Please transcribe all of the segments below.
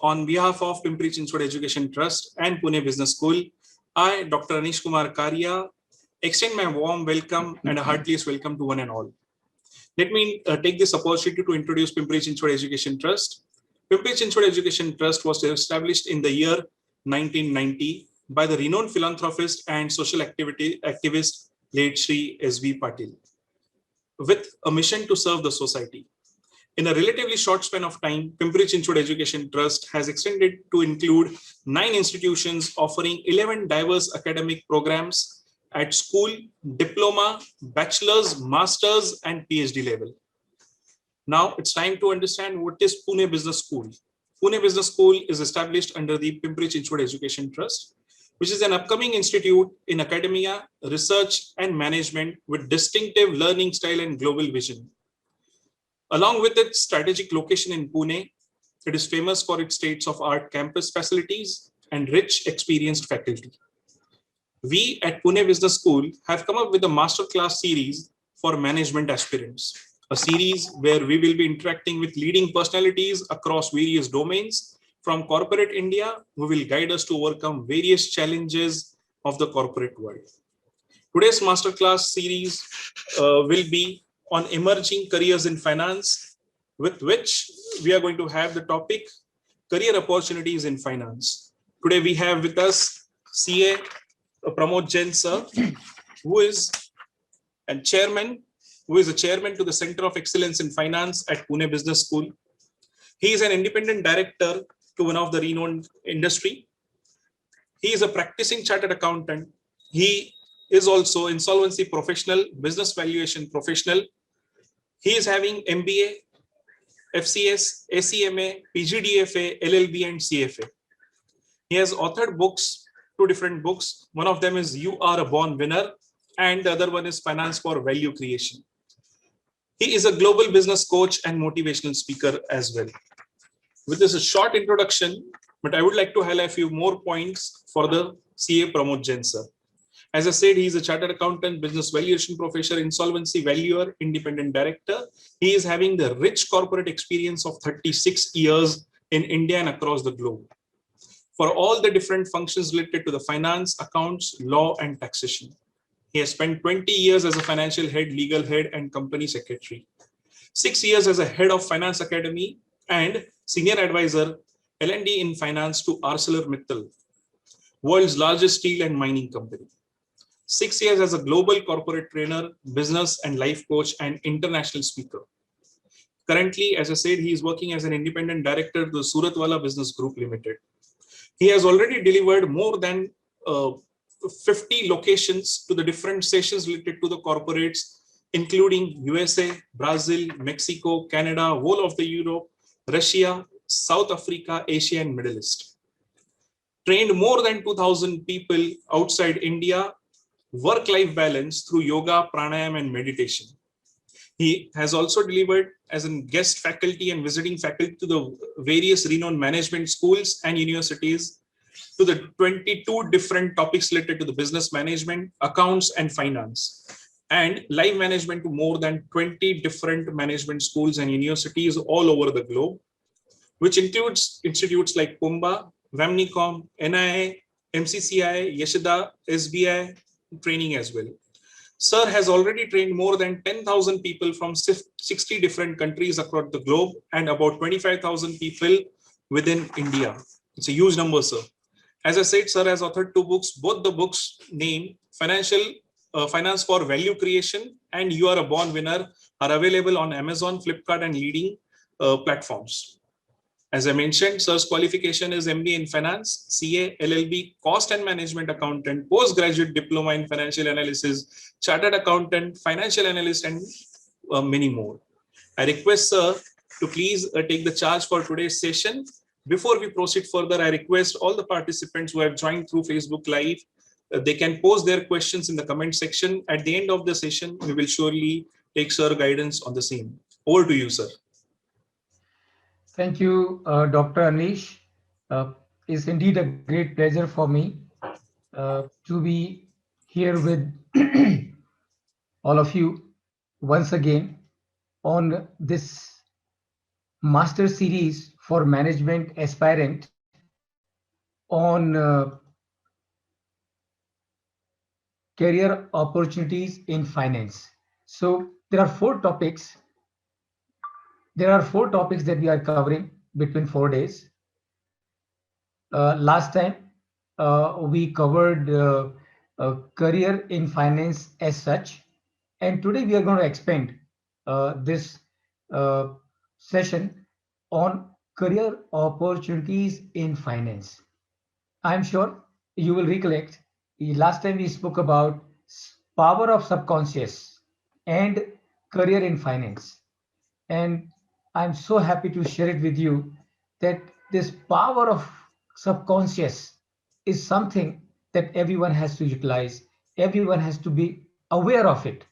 On behalf of Pimpri Chinchwad Education Trust and Pune Business School, I, Dr. Anish Kumar Karia, extend my warm welcome and a heartiest welcome to one and all. Let me take this opportunity to introduce Pimpri Chinchwad Education Trust. Pimpri Chinchwad Education Trust was established in the year 1990 by the renowned philanthropist and social activist late Shri S.B. Patil, with a mission to serve the society. In a relatively short span of time, Pimpri Chinchwad Education Trust has extended to include 9 institutions offering 11 diverse academic programs at school, diploma, bachelor's, master's, and PhD level. Now it's time to understand what is Pune Business School. Pune Business School is established under the Pimpri Chinchwad Education Trust, which is an upcoming institute in academia, research, and management with distinctive learning style and global vision. Along with its strategic location in Pune, it is famous for its state-of-the-art campus facilities and rich, experienced faculty. We at Pune Business School have come up with a masterclass series for management aspirants, a series where we will be interacting with leading personalities across various domains from corporate India, who will guide us to overcome various challenges of the corporate world. Today's masterclass series will be on emerging careers in finance, with which we are going to have the topic career opportunities in finance. Today we have with us CA Pramod Jain sir, who is a chairman to the Center of Excellence in Finance at Pune Business School. He is an independent director to one of the renowned industry. He is a practicing chartered accountant. He is also insolvency professional, business valuation professional. He is having MBA, FCS, ACMA, PGDFA, LLB, and CFA. He has authored books, 2 different books. One of them is You Are a Born Winner, and the other one is Finance for Value Creation. He is a global business coach and motivational speaker as well. With this a short introduction, but I would like to highlight a few more points for the CA Pramod Jain sir. As I said, he is a chartered accountant, business valuation professor, insolvency valuer, independent director. He is having the rich corporate experience of 36 years in India and across the globe for all the different functions related to the finance, accounts, law, and taxation. He has spent 20 years as a financial head, legal head, and company secretary, 6 years as a head of finance academy and senior advisor L&D in finance to ArcelorMittal, world's largest steel and mining company. 6 years as a global corporate trainer, business and life coach, and international speaker. Currently, as I said, he is working as an independent director to the Suratwala Business Group Limited. He has already delivered more than 50 locations to the different sessions related to the corporates, including USA, Brazil, Mexico, Canada, whole of the Europe, Russia, South Africa, Asia, and Middle East. Trained more than 2,000 people outside India, work-life balance through yoga, pranayam, and meditation. He has also delivered as a guest faculty and visiting faculty to the various renowned management schools and universities to the 22 different topics related to the business management, accounts, and finance, and live management to more than 20 different management schools and universities all over the globe, which includes institutes like Pumba, Vamnicom, NIA, MCCI, Yeshada, SBI, training as well. Sir has already trained more than 10,000 people from 60 different countries across the globe and about 25,000 people within India. It's a huge number, sir. As I said, sir has authored 2 books. Both the books named Finance for Value Creation and You Are a Born Winner are available on Amazon, Flipkart, and leading platforms. As I mentioned, sir's qualification is MBA in Finance, CA, LLB, Cost and Management Accountant, Postgraduate Diploma in Financial Analysis, Chartered Accountant, Financial Analyst, and many more. I request sir to please take the charge for today's session. Before we proceed further, I request all the participants who have joined through Facebook Live, they can post their questions in the comment section. At the end of the session, we will surely take sir guidance on the same. Over to you, sir. Thank you, Dr. Anish. It's indeed a great pleasure for me to be here with all of you once again on this master series for management aspirant on career opportunities in finance. So there are four topics. There are four topics that we are covering between 4 days. Last time we covered career in finance as such, and today we are going to expand this uh, session on career opportunities in finance. I'm sure you will recollect last time we spoke about power of subconscious and career in finance. And I'm so happy to share it with you that this power of subconscious is something that everyone has to utilize. Everyone has to be aware of it.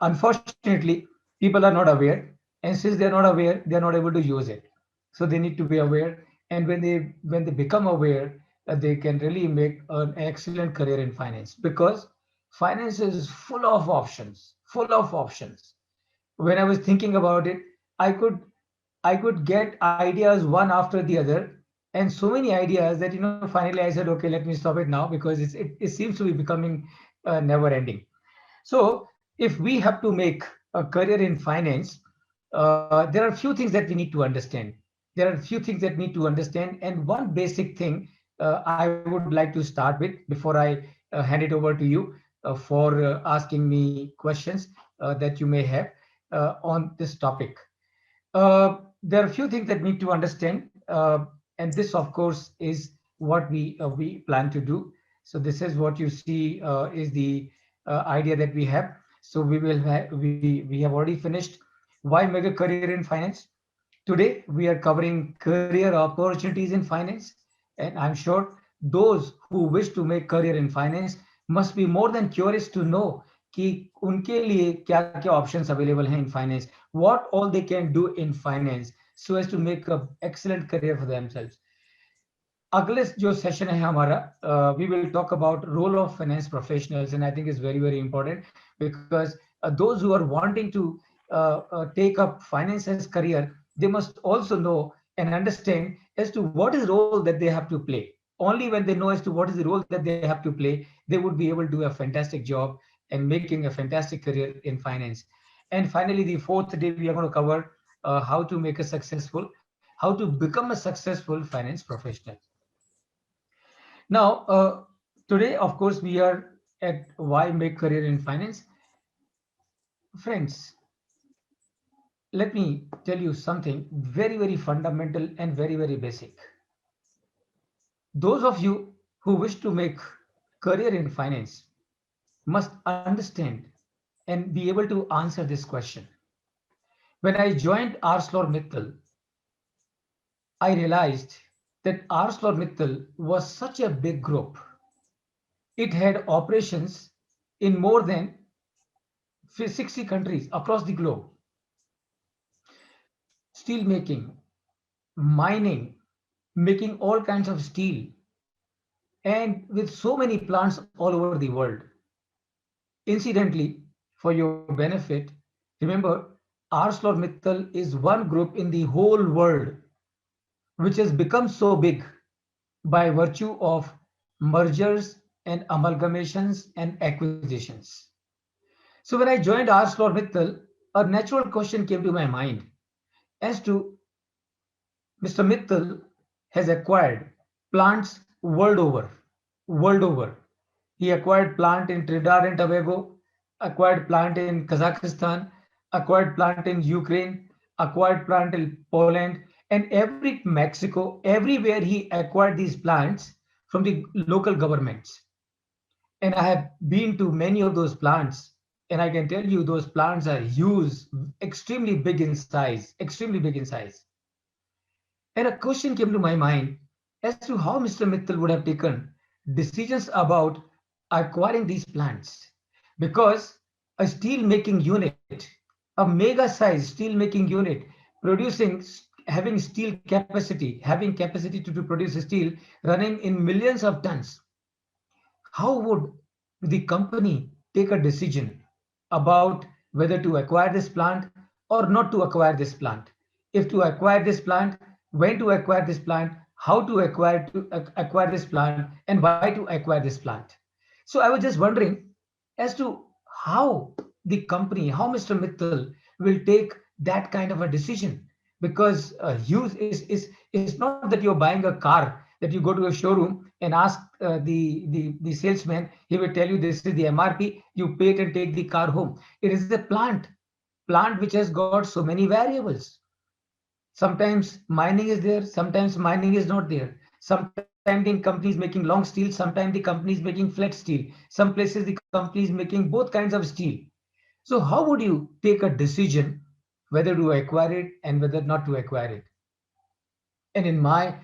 Unfortunately, people are not aware, and since they're not aware, they're not able to use it. So they need to be aware, and when they become aware, they can really make an excellent career in finance because finance is full of options, full of options. When I was thinking about it, I could I could get ideas one after the other, and so many ideas that finally I said, okay, let me stop it now because it seems to be becoming never ending. So if we have to make a career in finance, there are a few things that we need to understand. There are a few things that need to understand, and one basic thing I would like to start with before I hand it over to you for asking me questions that you may have on this topic. There are a few things that need to understand, and this, of course, is what we plan to do. So this is what you see is the idea that we have. So we have already finished why make a career in finance. Today we are covering career opportunities in finance, and I'm sure those who wish to make career in finance must be more than curious to know कि उनके लिए क्या क्या options available हैं in finance, what all they can do in finance so as to make a excellent career for themselves. अगले जो session है हमारा, we will talk about role of finance professionals, and I think it's very very important because those who are wanting to take up finance as career, they must also know and understand as to what is the role that they have to play. Only when they know as to what is the role that they have to play, they would be able to do a fantastic job and making a fantastic career in finance. And finally, the fourth day, we are going to cover how to make a successful, how to become a successful finance professional. Now, today, of course, we are at why make career in finance. Friends, let me tell you something very, very fundamental and very, very basic. Those of you who wish to make career in finance must understand and be able to answer this question. When I joined ArcelorMittal, I realized that ArcelorMittal was such a big group. It had operations in more than 60 countries across the globe. Steel making, mining, making all kinds of steel, and with so many plants all over the world. Incidentally, for your benefit, remember ArcelorMittal is one group in the whole world which has become so big by virtue of mergers and amalgamations and acquisitions. So when I joined ArcelorMittal, a natural question came to my mind as to Mr. Mittal has acquired plants world over, world over. He acquired plant in Trinidad and Tobago, acquired plant in Kazakhstan, acquired plant in Ukraine, acquired plant in Poland, and every Mexico, everywhere he acquired these plants from the local governments. And I have been to many of those plants, and I can tell you those plants are huge, extremely big in size, extremely big in size. And a question came to my mind as to how Mr. Mittal would have taken decisions about acquiring these plants. Because a steel making unit, a mega size steel making unit, producing, having steel capacity, having capacity to produce steel running in millions of tons, how would the company take a decision about whether to acquire this plant or not to acquire this plant? If to acquire this plant, when to acquire this plant, how to acquire this plant, and why to acquire this plant. So I was just wondering as to how the company, how Mr. Mittal will take that kind of a decision. Because use is not that you're buying a car that you go to a showroom and ask the salesman. He will tell you this is the MRP. You pay it and take the car home. It is a plant which has got so many variables. Sometimes mining is there, sometimes mining is not there. Sometimes the company is making long steel, sometimes the company is making flat steel. Some places the company is making both kinds of steel. So how would you take a decision whether to acquire it and whether not to acquire it? And in my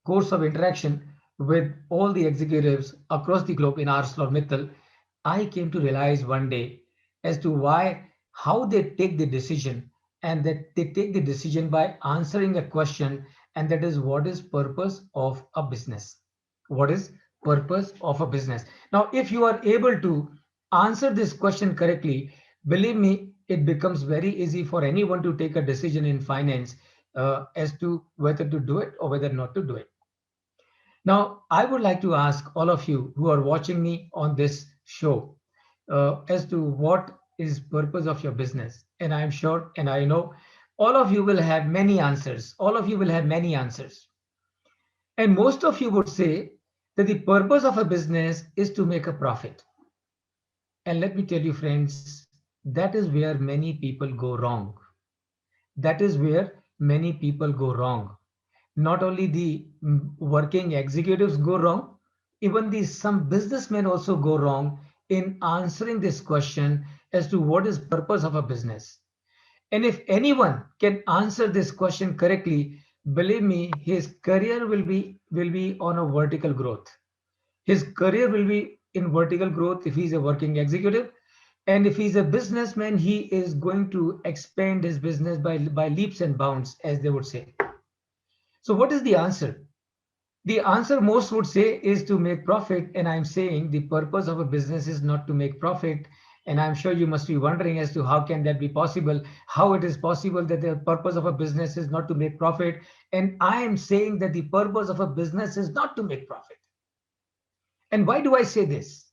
course of interaction with all the executives across the globe in ArcelorMittal, I came to realize one day as to why, how they take the decision, and that they take the decision by answering a question, and that is what is purpose of a business? What is purpose of a business? Now, if you are able to answer this question correctly, believe me, it becomes very easy for anyone to take a decision in finance as to whether to do it or whether not to do it. Now, I would like to ask all of you who are watching me on this show as to what is purpose of your business. And I'm sure and I know all of you will have many answers. All of you will have many answers. And most of you would say that the purpose of a business is to make a profit. And let me tell you, friends, that is where many people go wrong. That is where many people go wrong. Not only the working executives go wrong, even the some businessmen also go wrong in answering this question as to what is purpose of a business. And if anyone can answer this question correctly, believe me, his career will be on a vertical growth. His career will be in vertical growth if he's a working executive. And if he's a businessman, he is going to expand his business by leaps and bounds, as they would say. So, what is the answer? The answer most would say is to make profit. And I'm saying the purpose of a business is not to make profit. And I'm sure you must be wondering as to how can that be possible? How it is possible that the purpose of a business is not to make profit? And I am saying that the purpose of a business is not to make profit. And why do I say this?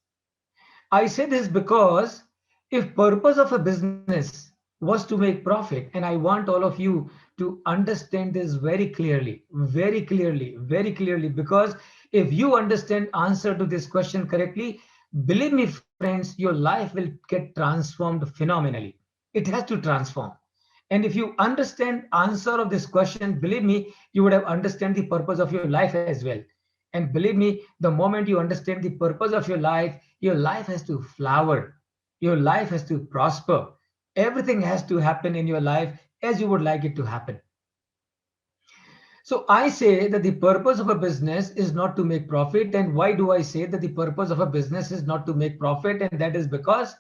I say this because if purpose of a business was to make profit, and I want all of you to understand this very clearly, very clearly, very clearly, because if you understand answer to this question correctly, believe me, friends, your life will get transformed phenomenally. It has to transform. And if you understand answer of this question, believe me, you would have understand the purpose of your life as well. And believe me, the moment you understand the purpose of your life has to flower. Your life has to prosper. Everything has to happen in your life as you would like it to happen. So I say that the purpose of a business is not to make profit. And why do I say that the purpose of a business is not to make profit? And that is because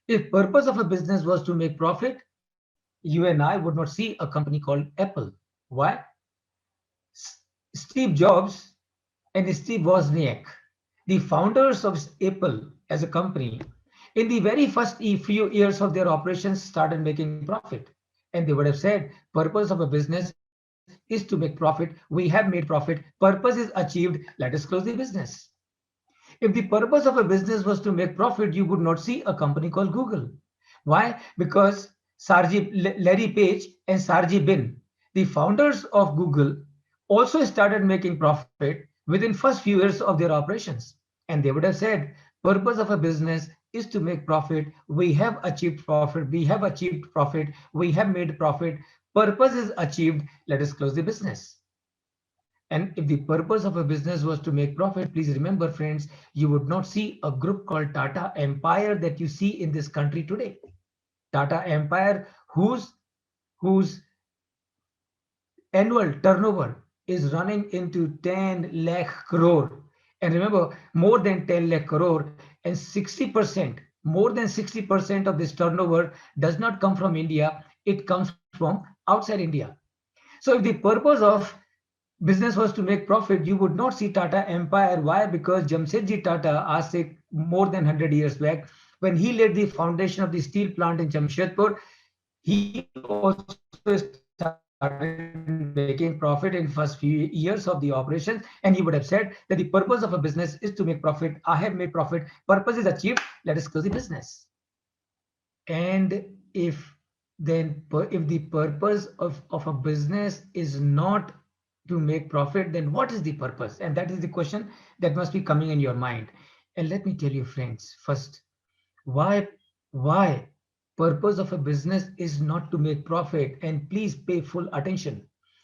if purpose of a business was to make profit, you and I would not see a company called Apple. Why? Steve Jobs and Steve Wozniak, the founders of Apple as a company, in the very first few years of their operations started making profit. And they would have said, purpose of a business is to make profit. We have made profit. Purpose is achieved. Let us close the business. If the purpose of a business was to make profit, you would not see a company called Google. Why? Because Larry Page and Sergey Brin, the founders of Google, also started making profit within first few years of their operations. And they would have said, purpose of a business is to make profit. We have achieved profit. We have achieved profit. We have made profit. Purpose is achieved. Let us close the business. And if the purpose of a business was to make profit, please remember, friends, you would not see a group called Tata Empire that you see in this country today. Tata Empire, whose annual turnover is running into 10 lakh crore. And remember, more than 10 lakh crore and 60%, more than 60% of this turnover does not come from India. It comes from outside India. So if the purpose of business was to make profit, you would not see Tata Empire. Why? Because Jamshedji Tata, asked it more than 100 years back, when he laid the foundation of the steel plant in Jamshedpur, he also started making profit. started making profit in first few years of the operations, and he would have said that the purpose of a business is to make profit. I have made profit. Purpose is achieved. Let us close the business. And if the purpose of a business is not to make profit, then what is the purpose? And that is the question that must be coming in your mind. And let me tell you, friends, first, why why purpose of a business is not to make profit. And please pay full attention.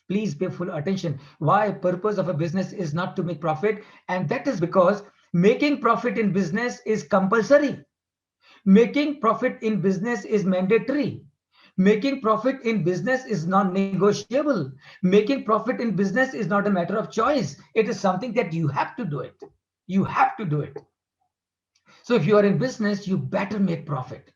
Please pay full attention. Why purpose of a business is not to make profit? And that is because making profit in business is compulsory. Making profit in business is mandatory. Making profit in business is non-negotiable. Making profit in business is not a matter of choice. It is something that you have to do it. You have to do it. So if you are in business, you better make profit.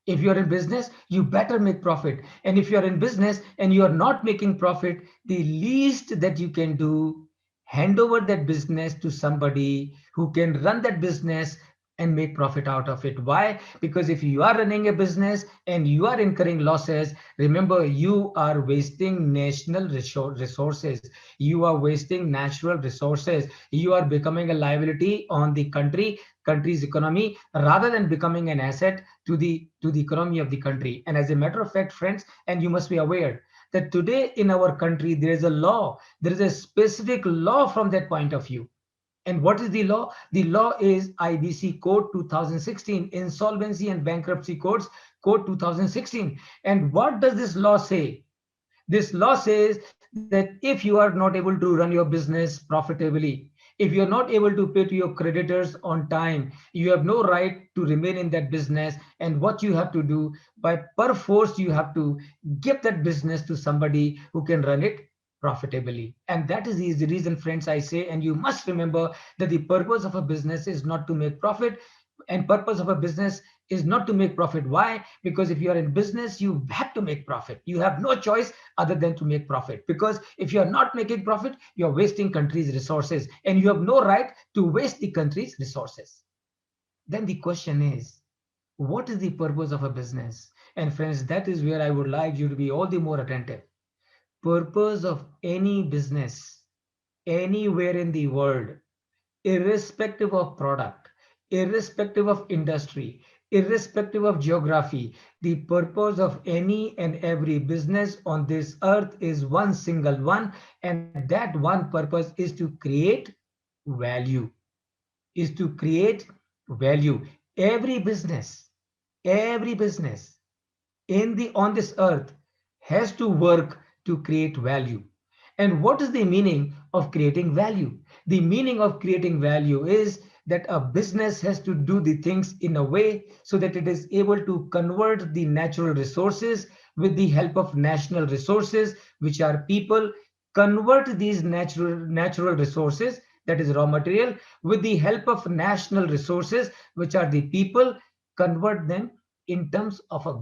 If you're in business, you better make profit. And if you're in business and you are not making profit, the least that you can do, hand over that business to somebody who can run that business and make profit out of it. Why? Because if you are running a business and you are incurring losses, remember, you are wasting national resources. You are wasting natural resources. You are becoming a liability on the country's economy rather than becoming an asset to the economy of the country. And as a matter of fact, friends, and you must be aware that today in our country there is a law, there is a specific law from that point of view. And what is the law? The law is IBC Code 2016, Insolvency and Bankruptcy Codes Code 2016. And what does this law say? This law says that if you are not able to run your business profitably, if you're not able to pay to your creditors on time, you have no right to remain in that business. And what you have to do, by per force, you have to give that business to somebody who can run it profitably. And that is the reason, friends, I say, and you must remember that the purpose of a business is not to make profit, and purpose of a business is not to make profit. Why? Because if you are in business, you have to make profit. You have no choice other than to make profit. Because if you are not making profit, you are wasting country's resources, and you have no right to waste the country's resources. Then the question is, what is the purpose of a business? And friends, that is where I would like you to be all the more attentive. Purpose of any business anywhere in the world, irrespective of product, irrespective of industry, irrespective of geography, the purpose of any and every business on this earth is one single one, and that one purpose is to create value. Is to create value. Every business, every business in the on this earth has to work to create value. And what is the meaning of creating value? The meaning of creating value is that a business has to do the things in a way so that it is able to convert the natural resources with the help of national resources, which are people. Convert these natural resources, that is raw material, with the help of national resources, which are the people. Convert them in terms of a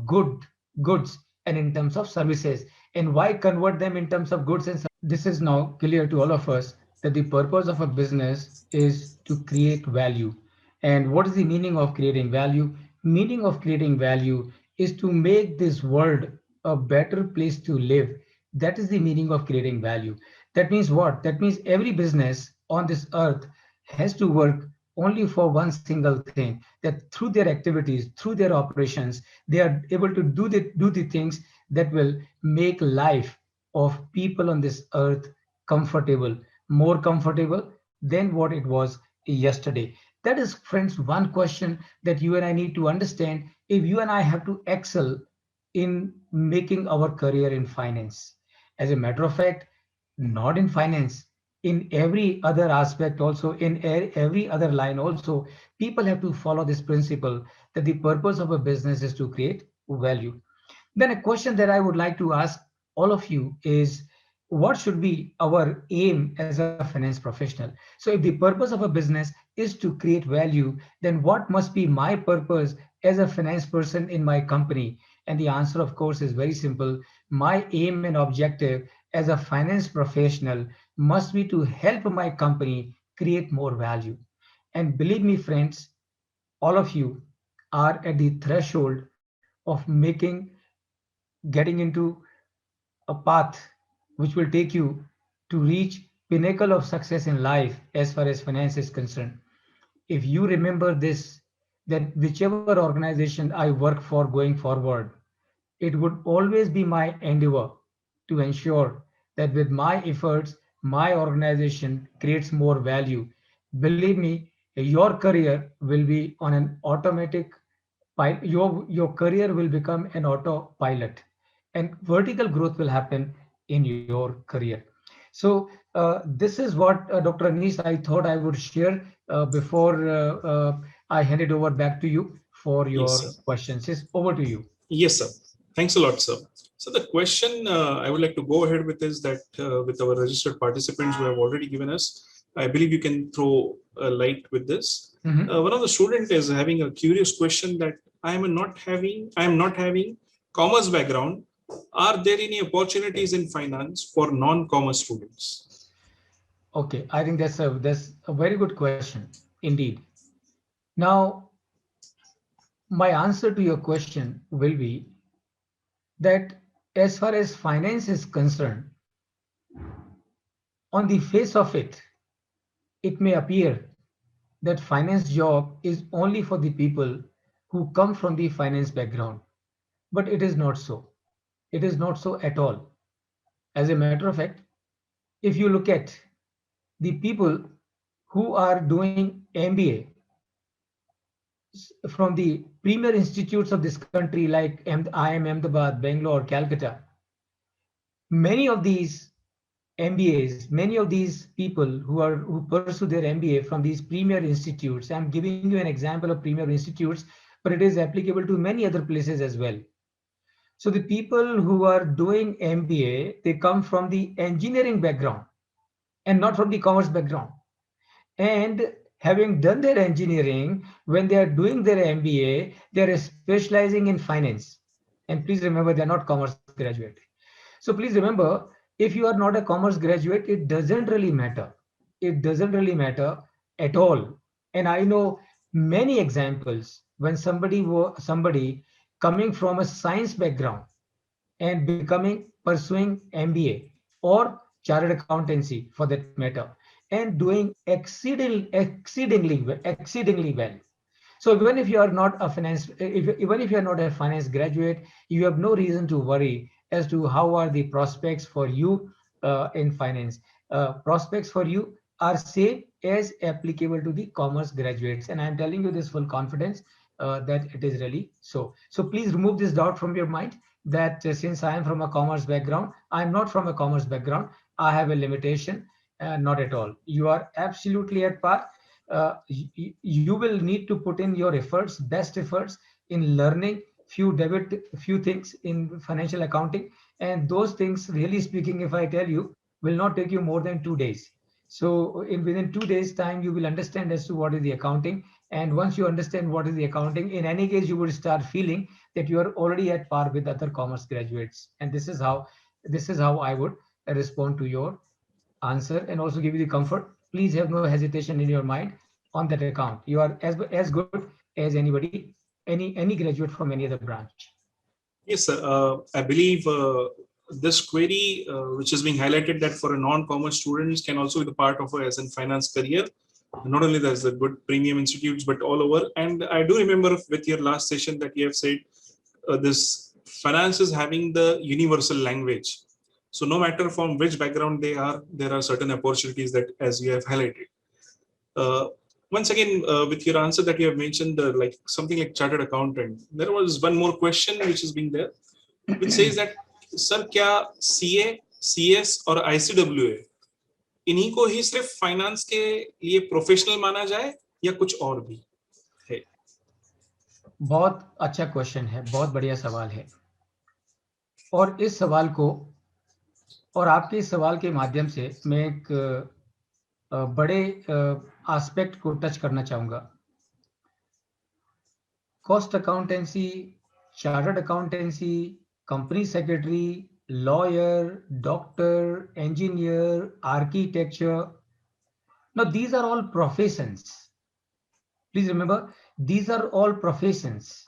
goods and in terms of services. And why convert them in terms of goods and services? This is now clear to all of us that the purpose of a business is to create value. And what is the meaning of creating value? Meaning of creating value is to make this world a better place to live. That is the meaning of creating value. That means what? That means every business on this earth has to work only for one single thing, that through their activities, through their operations, they are able to do the things that will make life of people on this earth comfortable, more comfortable than what it was yesterday. That is, friends, one question that you and I need to understand if you and I have to excel in making our career in finance. As a matter of fact, not in finance, in every other aspect also, in every other line also, people have to follow this principle that the purpose of a business is to create value. Then a question that I would like to ask all of you is, what should be our aim as a finance professional? So if the purpose of a business is to create value, then what must be my purpose as a finance person in my company? And the answer, of course, is very simple. My aim and objective as a finance professional must be to help my company create more value. And believe me, friends, all of you are at the threshold of getting into a path which will take you to reach pinnacle of success in life as far as finance is concerned. If you remember this, that whichever organization I work for going forward, it would always be my endeavor to ensure that with my efforts, my organization creates more value. Believe me, your career will be on an automatic your career will become an autopilot and vertical growth will happen in your career. So this is what Dr. Anish, I thought I would share before I hand it over back to you for Yes, your sir. questions. Yes, over to you. Yes, sir. Thanks a lot, sir. So the question I would like to go ahead with is that with our registered participants who have already given us, I believe you can throw a light with this. One of the student is having a curious question that I am not having commerce background. Are there any opportunities in finance for non-commerce students? Okay, I think that's a very good question indeed. Now, my answer to your question will be that as far as finance is concerned, on the face of it, it may appear that finance job is only for the people who come from the finance background, but it is not so. It is not so at all. As a matter of fact, if you look at the people who are doing MBA from the premier institutes of this country like IIM Ahmedabad, Bangalore, Calcutta, many of these MBAs, many of these people who pursue their MBA from these premier institutes. I'm giving you an example of premier institutes, but it is applicable to many other places as well. So the people who are doing MBA, they come from the engineering background and not from the commerce background. And having done their engineering, when they are doing their MBA, they are specializing in finance. And please remember, they are not commerce graduate. So please remember, if you are not a commerce graduate, it doesn't really matter. It doesn't really matter at all. And I know many examples when somebody coming from a science background and becoming pursuing MBA or chartered accountancy for that matter, and doing exceedingly well. So even if you are not a even if you are not a finance graduate, you have no reason to worry as to how are the prospects for you in finance. Prospects for you are same as applicable to the commerce graduates, and I am telling you this full confidence that it is really so. So please remove this doubt from your mind that since I am from a commerce background, I am not from a commerce background. I have a limitation. Not at all. You are absolutely at par. You will need to put in your efforts, best efforts in learning few things in financial accounting, and those things, really speaking, if I tell you, will not take you more than 2 days. So in within 2 days time, you will understand as to what is the accounting. And once you understand what is the accounting, in any case, you will start feeling that you are already at par with other commerce graduates. And this is how I would respond to your answer and also give you the comfort. Please have no hesitation in your mind on that account. You are as good as anybody, any graduate from any other branch. Yes, sir. I believe this query, which is being highlighted, that for a non-commerce students can also be the part of a as in finance career. Not only there's the good premium institutes, but all over. And I do remember with your last session that you have said this finance is having the universal language. So no matter from which background they are, there are certain opportunities that, as you have highlighted. Uh, Once again, with your answer that you have mentioned, like something like chartered accountant, there was one more question which is being there, which says that, sir, क्या CA, CS और ICWA इन्हीं को ही सिर्फ finance के लिए professional माना जाए या कुछ और भी है? बहुत अच्छा क्वेश्चन है, बहुत बढ़िया सवाल है। और इस सवाल को और आपके इस सवाल के माध्यम से मैं एक बड़े एस्पेक्ट को टच करना चाहूंगा। Cost accountancy, chartered accountancy, company secretary, lawyer, doctor, engineer, architecture. Now, these are all professions. Please remember, these are all professions.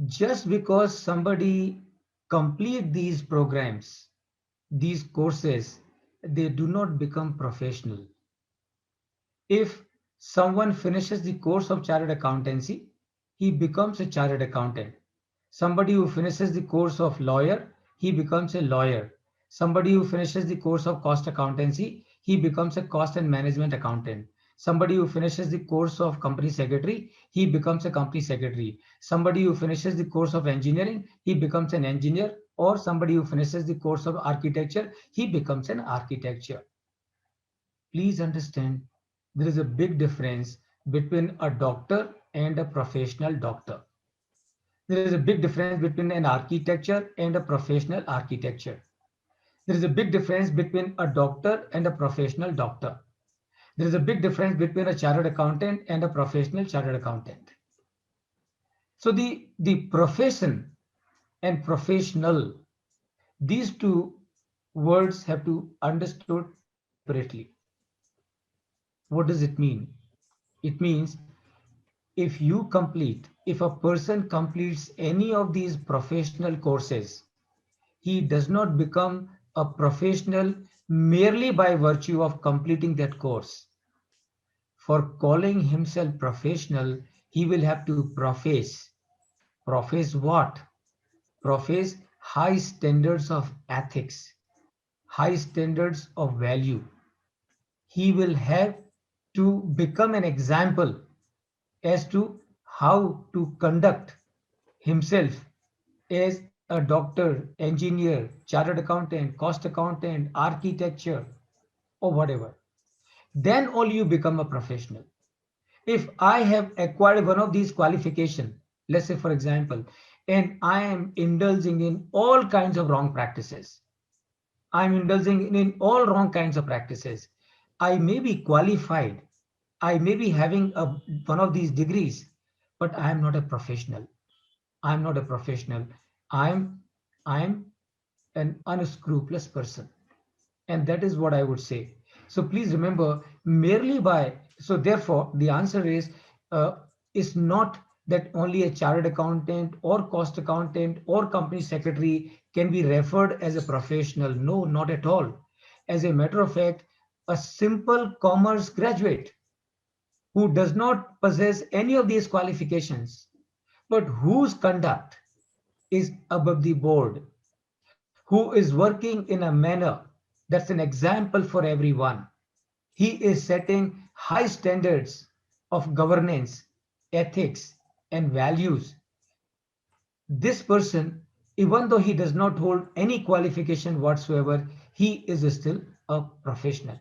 Just because somebody complete these programs, these courses, they do not become professional. If someone finishes the course of chartered accountancy, he becomes a chartered accountant. Somebody who finishes the course of lawyer, he becomes a lawyer. Somebody who finishes the course of cost accountancy, he becomes a cost and management accountant. Somebody who finishes the course of company secretary, he becomes a company secretary. Somebody who finishes the course of engineering, he becomes an engineer. Or somebody who finishes the course of architecture, he becomes an architecture. Please understand, there is a big difference between a doctor and a professional doctor. There is a big difference between an architecture and a professional architecture. There is a big difference between a doctor and a professional doctor. There is a big difference between a chartered accountant and a professional chartered accountant. So the profession and professional, these two words have to understood separately. What does it mean? It means if a person completes any of these professional courses, he does not become a professional merely by virtue of completing that course. For calling himself professional, he will have to profess. Profess what? Profess high standards of ethics, high standards of value. He will have to become an example as to how to conduct himself as a doctor, engineer, chartered accountant, cost accountant, architecture, or whatever. Then only you become a professional. If I have acquired one of these qualifications, let's say for example, and I am indulging in all kinds of wrong practices, I'm indulging in all wrong kinds of practices. I may be qualified, I may be having one of these degrees, but I am not a professional. I'm not a professional. I'm I'm an unscrupulous person. And that is what I would say. So please remember, merely by, so therefore, the answer uh, is not that only a chartered accountant or cost accountant or company secretary can be referred as a professional. No, not at all. As a matter of fact, a simple commerce graduate who does not possess any of these qualifications, but whose conduct is above the board, who is working in a manner that's an example for everyone. He is setting high standards of governance, ethics, and values. This person, even though he does not hold any qualification whatsoever, he is still a professional.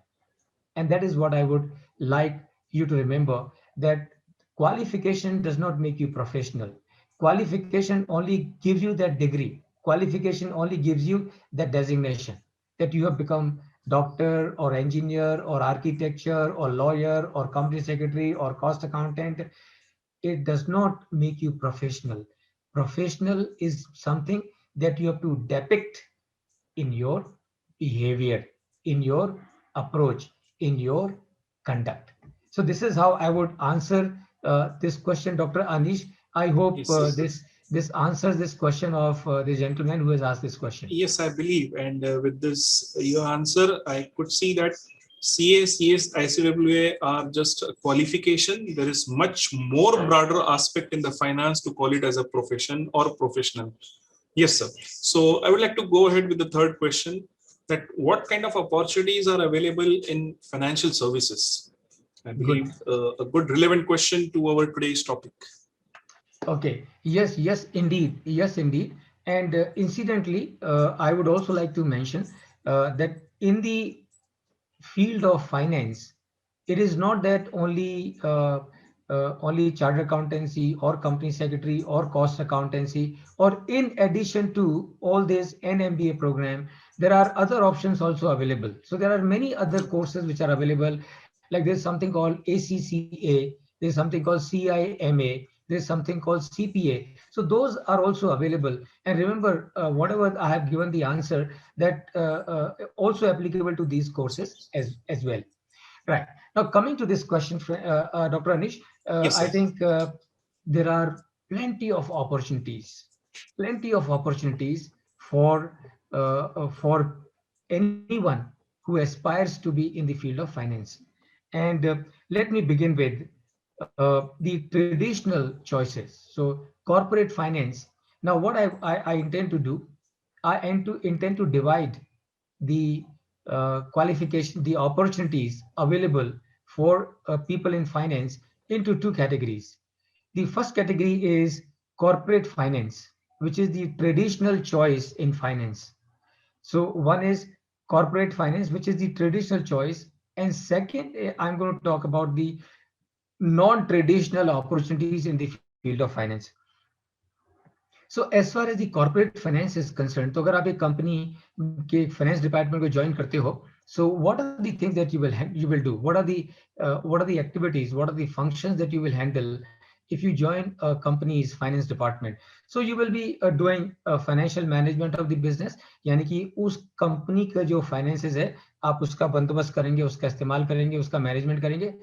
And that is what I would like you to remember, that qualification does not make you professional. Qualification only gives you that degree. Qualification only gives you that designation that you have become doctor or engineer or architecture or lawyer or company secretary or cost accountant. It does not make you professional. Professional is something that you have to depict in your behavior, in your approach, in your conduct. So this is how I would answer this question, Dr. Anish. I hope Yes, yes. this answers this question of the gentleman who has asked this question. Yes, I believe. And with this, your answer, I could see that CA, CS, ICWA are just a qualification. There is much more broader aspect in the finance to call it as a profession or professional. Yes, sir. So I would like to go ahead with the third question, that what kind of opportunities are available in financial services? I Good. believe a good relevant question to our today's topic. Okay. Yes, yes, indeed. Yes, indeed. And incidentally, I would also like to mention that in the field of finance, it is not that only chartered accountancy or company secretary or cost accountancy, or in addition to all this NMBA program, there are other options also available. So there are many other courses which are available. Like there's something called ACCA, there's something called CIMA, there's something called CPA. So those are also available. And remember, whatever I have given the answer, that also applicable to these courses as well. Right. Now, coming to this question, Dr. Anish, Yes, I sir. think there are plenty of opportunities for anyone who aspires to be in the field of finance. And let me begin with the traditional choices. So corporate finance. Now what I intend to do, intend to divide the qualification, the opportunities available for people in finance into two categories. The first category is corporate finance, which is the traditional choice in finance. So one is corporate finance, which is the traditional choice. And second, I'm going to talk about the non-traditional opportunities in the field of finance. So as far as the corporate finance is concerned, तो अगर आप एक company के finance department को join करते हो, so what are the things that you will do? What are the activities? What are the functions that you will handle if you join a company's finance department? So you will be doing financial management of the business, यानी कि उस company का जो finances है आप उसका बंदोबस्त करेंगे, उसका इस्तेमाल करेंगे, उसका मैनेजमेंट करेंगे.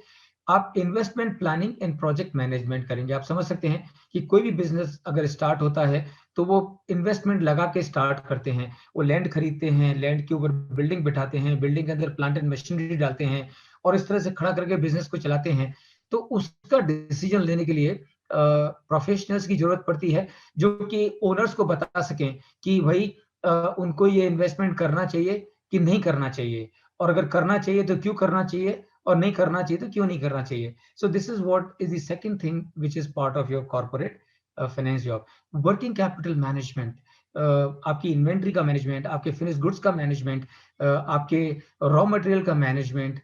आप investment planning and project management करेंगे. आप समझ सकते हैं कि कोई भी बिजनेस अगर स्टार्ट होता है तो वो इन्वेस्टमेंट लगा के स्टार्ट करते हैं. वो लैंड खरीदते हैं, लैंड के ऊपर बिल्डिंग बिठाते हैं, बिल्डिंग के अंदर प्लांट एंड मशीनरी डालते हैं और इस तरह से खड़ा करके बिजनेस को चलाते हैं. तो उसका डिसीजन लेने के लिए प्रोफेशनल्स की जरूरत पड़ती है जो कि ओनर्स को बता सकें कि भाई उनको ये इन्वेस्टमेंट करना चाहिए कि नहीं करना चाहिए, और अगर करना चाहिए तो क्यों करना चाहिए, और नहीं करना चाहिए तो क्यों नहीं करना चाहिए. So this is what is the second thing which is part of your corporate finance job. Working capital management, आपकी इन्वेंट्री का मैनेजमेंट, आपके फिनिश गुड्स का मैनेजमेंट, आपके रॉ मटेरियल का मैनेजमेंट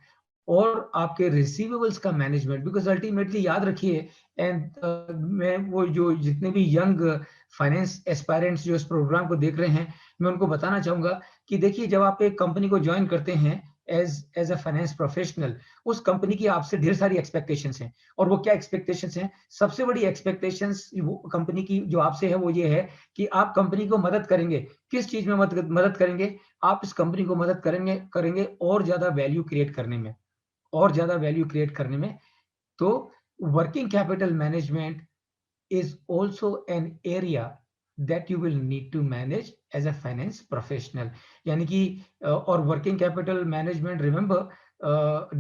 और आपके रिसीवेबल्स का मैनेजमेंट. बिकॉज अल्टीमेटली याद रखिए, एंड मैं वो जो जितने भी यंग फाइनेंस एस्पायरेंट्स जो इस प्रोग्राम को देख रहे हैं, मैं उनको बताना चाहूंगा कि देखिए, जब आप एक कंपनी को ज्वाइन करते हैं एज अ फाइनेंस प्रोफेशनल, उस कंपनी की आपसे ढेर सारी एक्सपेक्टेशंस हैं. और वो क्या एक्सपेक्टेशंस हैं? सबसे बड़ी एक्सपेक्टेशंस वो कंपनी की जो आपसे है वो ये है कि आप कंपनी को मदद करेंगे. किस चीज में मदद करेंगे? आप इस कंपनी को मदद करेंगे और ज्यादा वैल्यू क्रिएट करने में, और ज्यादा वैल्यू क्रिएट करने में. तो working capital management is also an area that you will need to manage as a finance professional. यानी कि और working capital management, remember,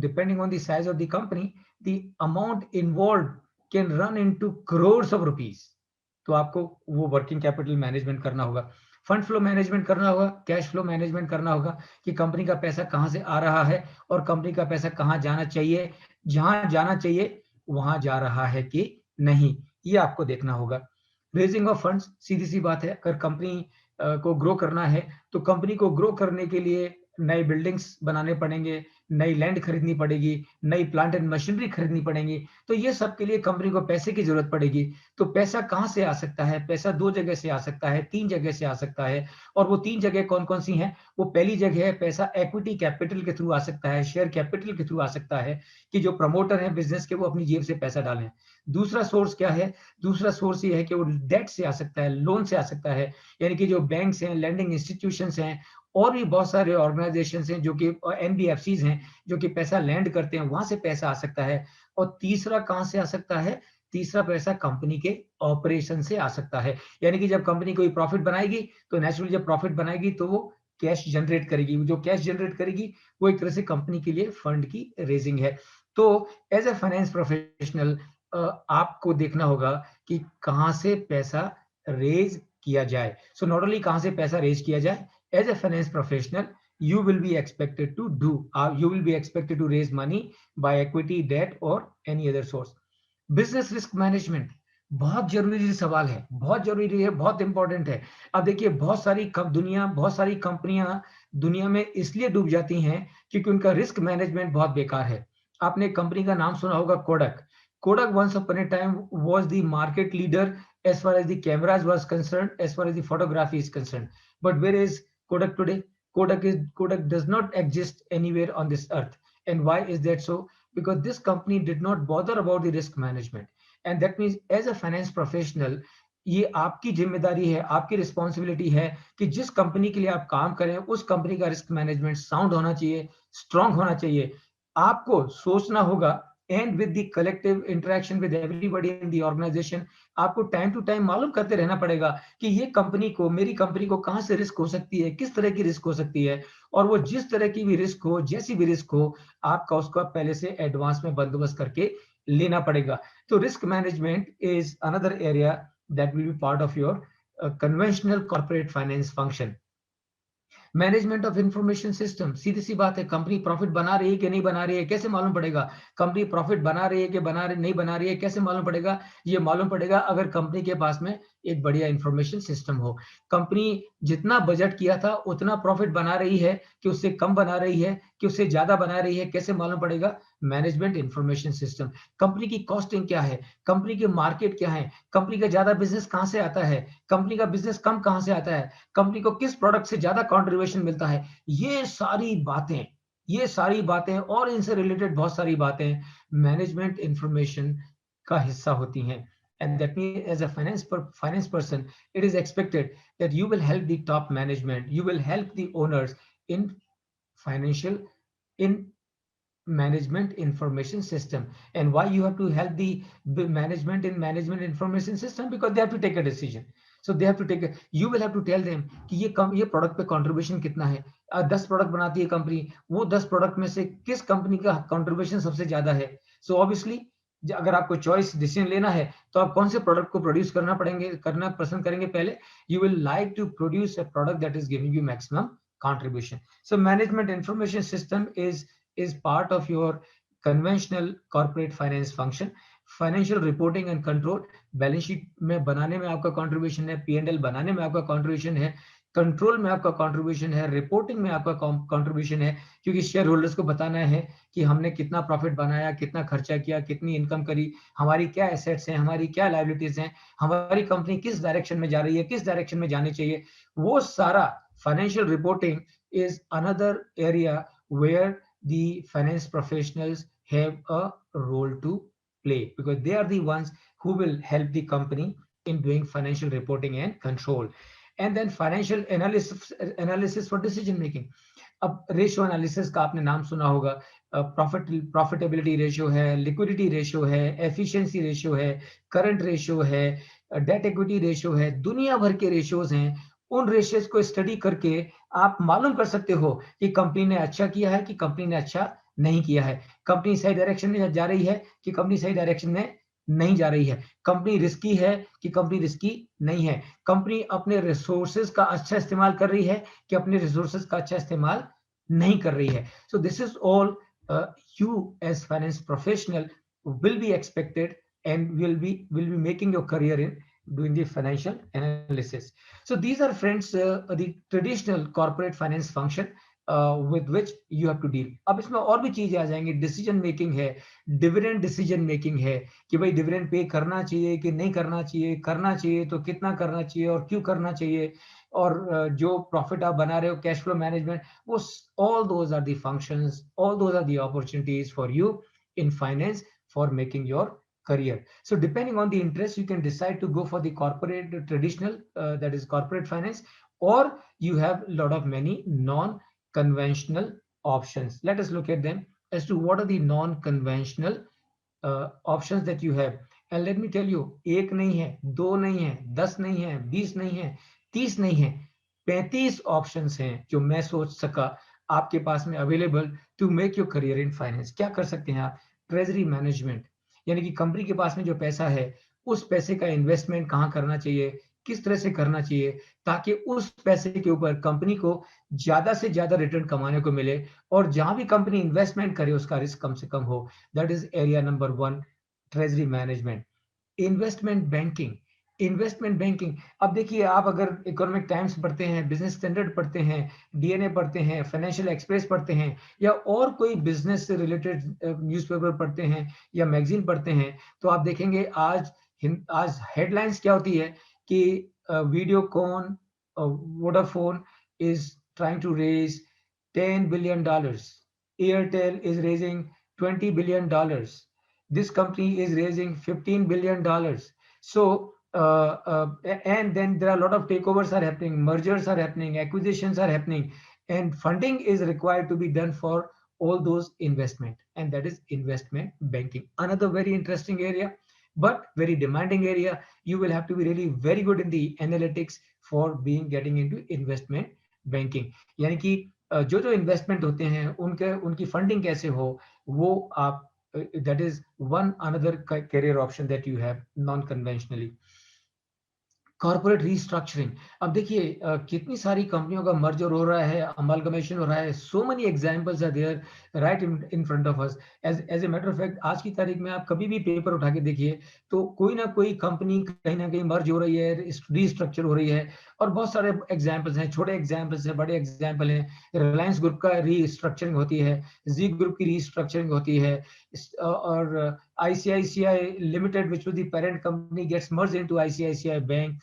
depending on the size of the company, the amount involved can run into crores of rupees. तो आपको वो working capital management करना होगा, fund flow management करना होगा, कैश फ्लो मैनेजमेंट करना होगा कि कंपनी का पैसा कहां से आ रहा है और कंपनी का पैसा कहां जाना चाहिए, जहां जाना चाहिए वहां जा रहा है कि नहीं, ये आपको देखना होगा. रेजिंग ऑफ फंड्स, सीधी सी बात है, अगर कंपनी को ग्रो करना है तो कंपनी को ग्रो करने के लिए नए बिल्डिंग्स बनाने पड़ेंगे, नई लैंड खरीदनी पड़ेगी, नई प्लांट एंड मशीनरी खरीदनी पड़ेगी. तो ये सब के लिए कंपनी को पैसे की जरूरत पड़ेगी. तो पैसा कहां से आ सकता है? पैसा दो जगह से आ सकता है, तीन जगह से आ सकता है. और वो तीन जगह कौन कौन सी हैं? वो पहली जगह है, पैसा इक्विटी कैपिटल के थ्रू आ सकता है, शेयर कैपिटल के थ्रू आ सकता है कि जो प्रमोटर है बिजनेस के वो अपनी जेब से पैसा डालें. दूसरा सोर्स क्या है? दूसरा सोर्स ये है कि वो डेट से आ सकता है, लोन से आ सकता है, यानी कि जो बैंक्स हैं, लैंडिंग इंस्टीट्यूशंस हैं, और भी बहुत सारे ऑर्गेनाइजेशंस हैं जो कि एनबीएफसीज हैं जो कि पैसा लैंड करते हैं, वहां से पैसा आ सकता है. और तीसरा कहां से आ सकता है? तीसरा पैसा कंपनी के ऑपरेशन से आ सकता है. यानी कि जब कंपनी कोई प्रॉफिट बनाएगी तो नेचुरली जब प्रॉफिट बनाएगी तो वो कैश जनरेट करेगी. जो कैश जनरेट करेगी वो एक तरह से कंपनी के लिए फंड की रेजिंग है. तो एज ए फाइनेंस प्रोफेशनल आपको देखना होगा कि कहां से पैसा रेज किया जाए. सो नॉट ओनली कहां से पैसा रेज किया जाए, as a finance professional you will be expected to raise money by equity, debt or any other source. business risk management बहुत जरूरी सवाल है, बहुत जरूरी है, बहुत इंपॉर्टेंट है. अब देखिए, बहुत सारी कंपनियां दुनिया में इसलिए डूब जाती हैं क्योंकि उनका रिस्क मैनेजमेंट बहुत बेकार है. आपने कंपनी का नाम सुना होगा, Kodak. Kodak once upon a time was the market leader as far as the cameras was concerned, as far as the photography is concerned. But where is Kodak today? Kodak does not exist anywhere on this earth. And why is that so? Because this company did not bother about the risk management. And that means as a finance professional, ये आपकी जिम्मेदारी है, आपकी responsibility है कि जिस company के लिए आप काम करें उस कंपनी का रिस्क मैनेजमेंट साउंड होना चाहिए, स्ट्रांग होना चाहिए. आपको सोचना होगा and with the collective interaction with everybody in the organization, आपको टाइम टू टाइम मालूम करते रहना पड़ेगा कि ये कंपनी को, मेरी कंपनी को कहां से रिस्क हो सकती है, किस तरह की रिस्क हो सकती है, और वो जिस तरह की भी रिस्क हो, जैसी भी रिस्क हो, आपका उसका पहले से एडवांस में बंदोबस्त करके लेना पड़ेगा. तो risk management is another area that will be part of your conventional corporate finance function. Management of information system, सीधी सी बात है, कंपनी प्रॉफिट बना रही है कि नहीं बना रही है, कैसे मालूम पड़ेगा? कंपनी प्रॉफिट बना रही है कि नहीं बना रही है, कैसे मालूम पड़ेगा? ये मालूम पड़ेगा अगर कंपनी के पास में एक बढ़िया इंफॉर्मेशन सिस्टम हो. कंपनी जितना बजट किया था उतना प्रॉफिट बना रही है कि उससे कम बना रही है कि उससे ज्यादा बना रही है, कैसे मालूम पड़ेगा? Management information system. कंपनी की कॉस्टिंग क्या है, कंपनी के मार्केट क्या है, कंपनी का ज्यादा बिजनेस कहां से आता है, कंपनी का बिजनेस कम कहां से आता है, कंपनी को किस प्रोडक्ट से ज्यादा कंट्रीब्यूशन मिलता है, ये सारी बातें और इनसे रिलेटेड बहुत सारी बातें मैनेजमेंट इंफॉर्मेशन का हिस्सा होती हैं. And that means as a finance person, it is expected that you will help the top management, you will help the owners in financial, in management information system. And why you have to help the management in management information system? Because they have to take a decision. So they have to take you will have to tell them कि ये product पे contribution कितना है. 10 product बनाती है company, वो 10 product में से किस कंपनी का कंट्रीब्यूशन सबसे ज्यादा है. सो ऑब्वियसली अगर आपको चॉइस डिसीजन लेना है तो आप कौन से प्रोडक्ट को प्रोड्यूस करना पसंद करेंगे? पहले you will like to produce a product that is giving you maximum contribution. So management information system is part of your conventional corporate finance function. Financial reporting and control, balance sheet में बनाने में आपका contribution है, P&L बनाने में आपका contribution है, control में आपका कंट्रीब्यूशन है, रिपोर्टिंग में आपका कंट्रीब्यूशन है, क्योंकि शेयर होल्डर्स को बताना है कि हमने कितना प्रॉफिट बनाया, कितना खर्चा किया, कितनी इनकम करी, हमारी क्या एसेट्स हैं, हमारी क्या लायबिलिटीज हैं, हमारी कंपनी किस डायरेक्शन में जा रही है, किस डायरेक्शन में जानी चाहिए. वो सारा financial reporting is another area where the finance professionals have a role to play, because they are the ones who will help the company in doing financial reporting and control. And then financial analysis for decision making. अब ratio analysis का आपने नाम सुना होगा. Profitability ratio है, liquidity ratio है, efficiency ratio है, current ratio है, डेट इक्विटी रेशियो है, दुनिया भर के रेशियोज हैं. उन रेशियोज को स्टडी करके आप मालूम कर सकते हो कि कंपनी ने अच्छा किया है कि कंपनी ने अच्छा नहीं किया है, कंपनी सही डायरेक्शन में जा रही है कि कंपनी सही डायरेक्शन में नहीं जा रही है, कंपनी रिस्की है कि कंपनी रिस्की नहीं है, कंपनी अपने रिसोर्सेज का अच्छा इस्तेमाल कर रही है कि अपने रिसोर्सेज का अच्छा इस्तेमाल नहीं कर रही है. So this is all you as finance professional will be expected and will be making your career in doing the financial analysis. So these are, friends, the traditional corporate finance function with which you have to deal. अब इसमें और भी चीजें आ जाएंगी. Decision making है, dividend decision making है कि भाई डिविडेंड पे करना चाहिए कि नहीं करना चाहिए तो कितना करना चाहिए और क्यों करना चाहिए, और जो प्रॉफिट आप बना रहे हो, कैश फ्लो मैनेजमेंट, वो all those are the functions, all those are the opportunities for you in finance for making your career. So depending on the interest, you can decide to go for the corporate traditional, that is corporate finance, or you have a lot of many non-conventional options. Let us look at them as to what are the non-conventional options that you have. And let me tell you, एक नहीं है, दो नहीं है, 10 नहीं है, 20 नहीं है, 30 नहीं है, 35 ऑप्शंस हैं जो मैं सोच सका आपके पास में available to make your career in finance. क्या कर सकते हैं आप? ट्रेजरी मैनेजमेंट, यानी कि कंपनी के पास में जो पैसा है उस पैसे का इन्वेस्टमेंट कहाँ करना चाहिए, किस तरह से करना चाहिए, ताकि उस पैसे के ऊपर कंपनी को ज्यादा से ज्यादा रिटर्न कमाने को मिले, और जहां भी कंपनी इन्वेस्टमेंट करे उसका रिस्क कम से कम हो. That is area number 1, treasury management. Investment banking, अब देखिए, आप अगर इकोनॉमिक टाइम्स पढ़ते हैं, बिजनेस स्टैंडर्ड पढ़ते हैं, डीएनए पढ़ते हैं, फाइनेंशियल एक्सप्रेस पढ़ते हैं, या और कोई बिजनेस से रिलेटेड न्यूज़पेपर पढ़ते हैं या मैगजीन पढ़ते हैं, तो आप देखेंगे आज हेडलाइंस क्या होती है कि Videocon, Vodafone is trying to raise $10 billion, Airtel is raising $20 billion, this company is raising $15 billion. So and then there are a lot of takeovers are happening, mergers are happening, acquisitions are happening, and funding is required to be done for all those investment, and that is investment banking. Another very interesting area, but very demanding area. You will have to be really very good in the analytics for being getting into investment banking. यानी कि जो जो investment होते हैं उनके उनकी funding कैसे हो, वो आप that is one another career option that you have non-conventionally. Corporate restructuring, अब देखिए कितनी सारी कंपनियों का मर्जर हो रहा है, अमालगमेशन हो रहा है, so many examples are there right in front of us. As a matter of fact, आज की तारीख में आप कभी भी पेपर उठा के देखिए तो कोई ना कोई कंपनी कहीं ना कहीं मर्ज हो रही है, रीस्ट्रक्चर हो रही है. और बहुत सारे एग्जाम्पल्स हैं, छोटे एग्जाम्पल्स हैं, बड़े एग्जाम्पल हैं. रिलायंस ग्रुप का रीस्ट्रक्चरिंग होती है, जी ग्रुप की रीस्ट्रक्चरिंग होती है, और ICICI Limited which was the parent company gets merge into ICICI Bank,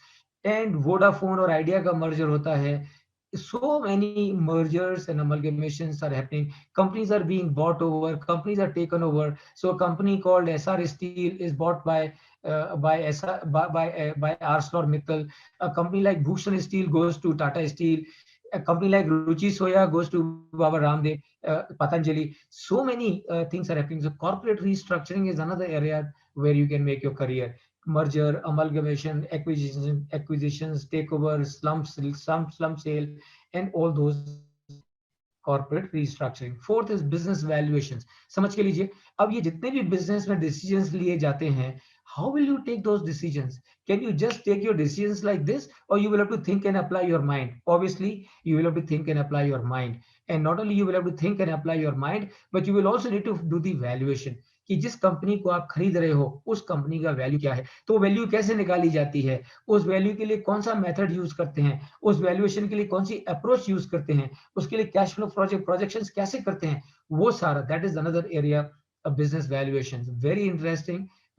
and Vodafone और आइडिया का मर्जर होता है. So many mergers and amalgamations are happening. Companies are being bought over, companies are taken over. So a company called SR Steel is bought by ArcelorMittal. A company like Bhushan Steel goes to Tata Steel. A company like Ruchi Soya goes to Baba Ramdev, Patanjali. So many things are happening. So corporate restructuring is another area where you can make your career. Merger, amalgamation, acquisitions, takeover, slump sale, and all those corporate restructuring. Fourth is business valuations. समझ के लीजिए, अब ये जितने भी business में decisions लिए जाते हैं, how will you take those decisions? Can you just take your decisions like this, or you will have to think and apply your mind? Obviously, you will have to think and apply your mind. And not only you will have to think and apply your mind, but you will also need to do the valuation. कि जिस company को आप खरीद रहे हो उस company का value क्या है, तो वैल्यू कैसे निकाली जाती है, उस वैल्यू के लिए कौन सा मेथड यूज करते हैं, उस वैल्यूएशन के लिए कौन सी अप्रोच यूज करते हैं, उसके लिए कैश फ्लो प्रोजेक्शंस कैसे करते हैं, वो सारा, that is another area of business valuation.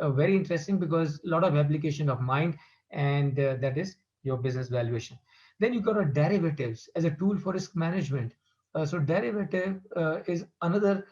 Very interesting because a lot of application of mind, and that is your business valuation. Then you got a derivatives as a tool for risk management. So derivative is another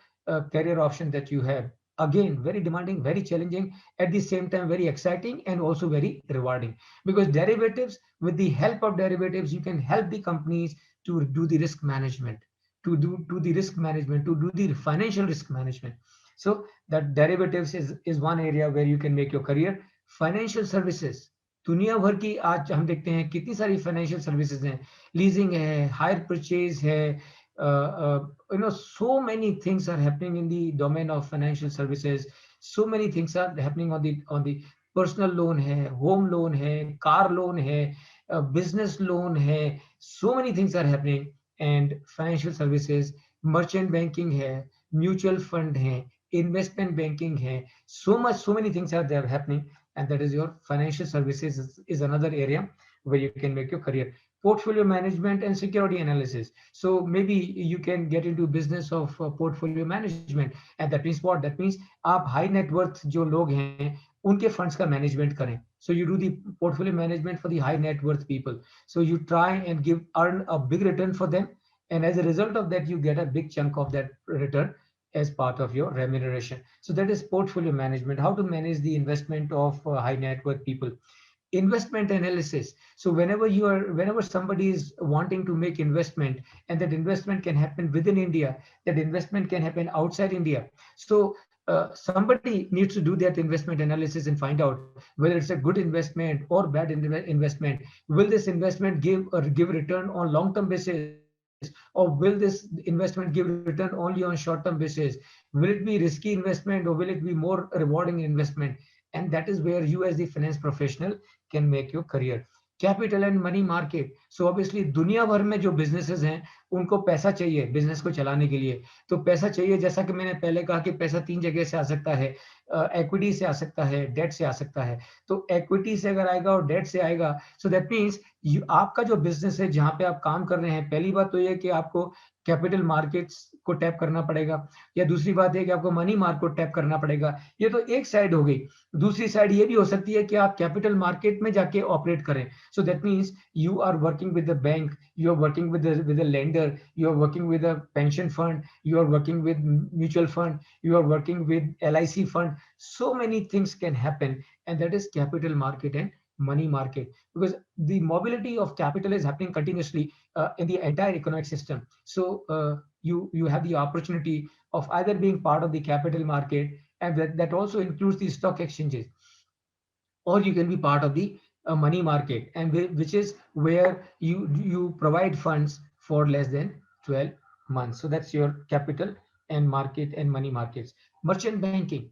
career option that you have. Again, very demanding, very challenging, at the same time very exciting and also very rewarding, because derivatives, with the help of derivatives, you can help the companies to do the risk management, to the risk management, to do the financial risk management. So that derivatives is one area where you can make your career. Financial services, दुनिया भर की आज हम देखते हैं कितनी सारी financial services हैं, लीजिंग है, हायर परचेज है, so many things are happening in the domain of financial services. So many things are happening on the personal loan है, home loan है, car loan है, business loan है. So many things are happening, and financial services, merchant banking है, mutual fund है, investment banking hai, so many things are there happening, and that is your financial services is another area where you can make your career. Portfolio management and security analysis, so maybe you can get into business of portfolio management, and that means what? That means aap high net worth jo log hain unke funds ka management karen. So you do the portfolio management for the high net worth people, so you try and earn a big return for them, and as a result of that you get a big chunk of that return as part of your remuneration. So that is portfolio management, how to manage the investment of high net worth people. Investment analysis. So whenever somebody is wanting to make investment, and that investment can happen within India, that investment can happen outside India. So somebody needs to do that investment analysis and find out whether it's a good investment or bad investment. Will this investment give return on long-term basis, or will this investment give return only on short-term basis? Will it be risky investment, or will it be more rewarding investment? And that is where you as the finance professional can make your career. Capital and money market. So obviously दुनिया भर में जो businesses हैं उनको पैसा चाहिए business को चलाने के लिए. तो पैसा चाहिए, जैसा कि मैंने पहले कहा कि पैसा 3 जगह से आ सकता है, इक्विटी से आ सकता है, डेट से आ सकता है. तो इक्विटी से अगर आएगा और डेट से आएगा, सो दैट मीन्स आपका जो बिजनेस है जहां पे आप काम कर रहे हैं, पहली बात तो ये कि आपको कैपिटल मार्केट्स को टैप करना पड़ेगा, या दूसरी बात है कि आपको मनी मार्केट को टैप करना पड़ेगा. ये तो एक साइड हो गई. दूसरी साइड ये भी हो सकती है कि आप कैपिटल मार्केट में जाके ऑपरेट करें. So that means you are working with the bank, you are working with the lender, you are working with a pension fund, you are working with mutual fund, you are working with LIC fund. So many things can happen, and that is capital market and money market, because the mobility of capital is happening continuously in the entire economic system. So you have the opportunity of either being part of the capital market, and that also includes the stock exchanges, or you can be part of the money market, and which is where you provide funds for less than 12 months. So that's your capital and market and money markets. Merchant banking,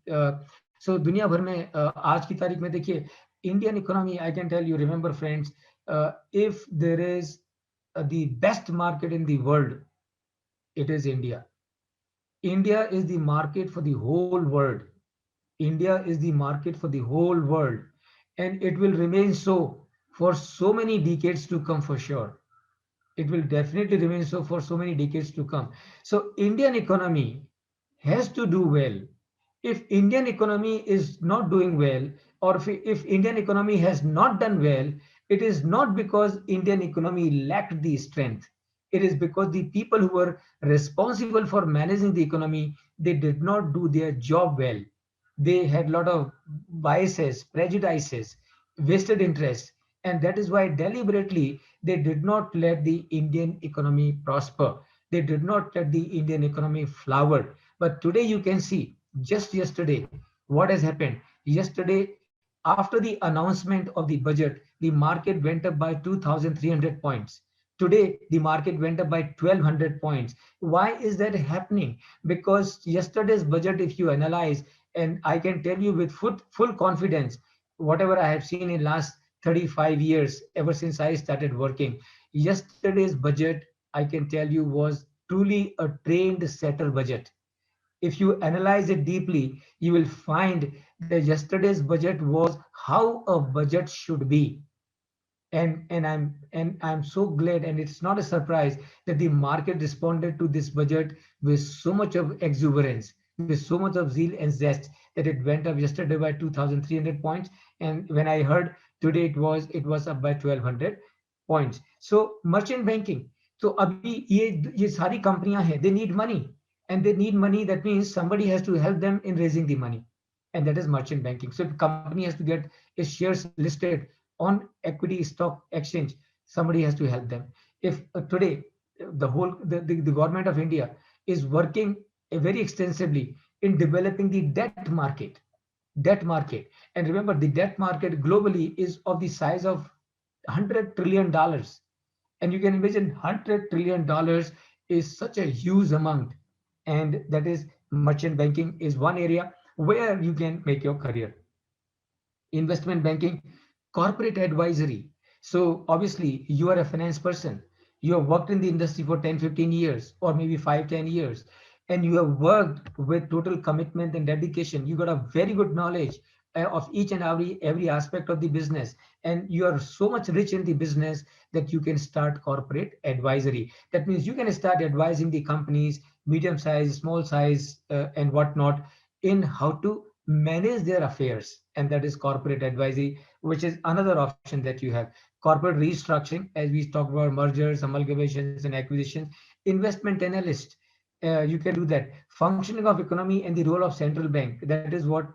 so दुनिया भर में आज की तारीख में देखिए, Indian economy, I can tell you, remember friends, if there is the best market in the world, it is India. India is the market for the whole world. India is the market for the whole world, and it will remain so for so many decades to come for sure. It will definitely remain so for so many decades to come. So Indian economy has to do well. If Indian economy is not doing well, or if Indian economy has not done well, it is not because Indian economy lacked the strength. It is because the people who were responsible for managing the economy, they did not do their job well. They had a lot of biases, prejudices, vested interest, and that is why deliberately they did not let the Indian economy prosper. They did not let the Indian economy flower. But today you can see, just yesterday, what has happened. Yesterday, after the announcement of the budget, the market went up by 2,300 points. Today, the market went up by 1,200 points. Why is that happening? Because yesterday's budget, if you analyze, and I can tell you with full confidence, whatever I have seen in last 35 years, ever since I started working, yesterday's budget, I can tell you, was truly a trained setter budget. If you analyze it deeply, you will find that yesterday's budget was how a budget should be. And I'm so glad, and it's not a surprise that the market responded to this budget with so much of exuberance, with so much of zeal and zest, that it went up yesterday by 2,300 points, and when I heard today, it was up by 1,200 points. So merchant banking, तो अभी ये सारी कंपनियां हैं, they need money, and they need money. That means somebody has to help them in raising the money, and that is merchant banking. So if company has to get its shares listed on equity stock exchange, somebody has to help them. If today the government of India is working very extensively in developing the debt market, and remember, the debt market globally is of the size of $100 trillion, and you can imagine $100 trillion is such a huge amount, and that is merchant banking is one area where you can make your career. Investment banking, corporate advisory. So obviously you are a finance person. You have worked in the industry for 10, 15 years, or maybe 5, 10 years, and you have worked with total commitment and dedication. You got a very good knowledge of each and every aspect of the business, and you are so much rich in the business that you can start corporate advisory. That means you can start advising the companies, medium size, small size, and whatnot, in how to manage their affairs, and that is corporate advisory, which is another option that you have. Corporate restructuring, as we talked about, mergers, amalgamations, and acquisitions. Investment analyst, you can do that. Functioning of economy and the role of central bank, that is what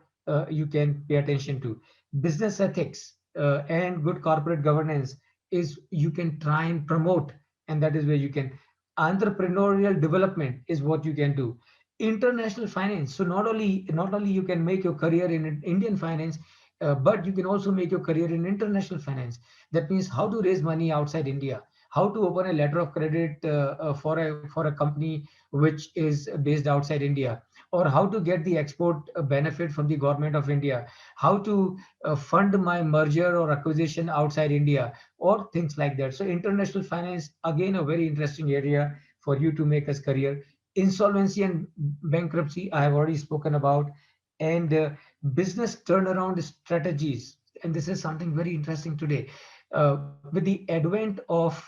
you can pay attention to. Business ethics and good corporate governance is you can try and promote, and that is where you can. Entrepreneurial development is what you can do. International finance, so not only you can make your career in Indian finance, but you can also make your career in international finance. That means how to raise money outside India, how to open a letter of credit for a company which is based outside India, or how to get the export benefit from the government of India, how to fund my merger or acquisition outside India, or things like that. So international finance, again, a very interesting area for you to make a career. Insolvency and bankruptcy, I have already spoken about, and business turnaround strategies. And this is something very interesting today. With the advent of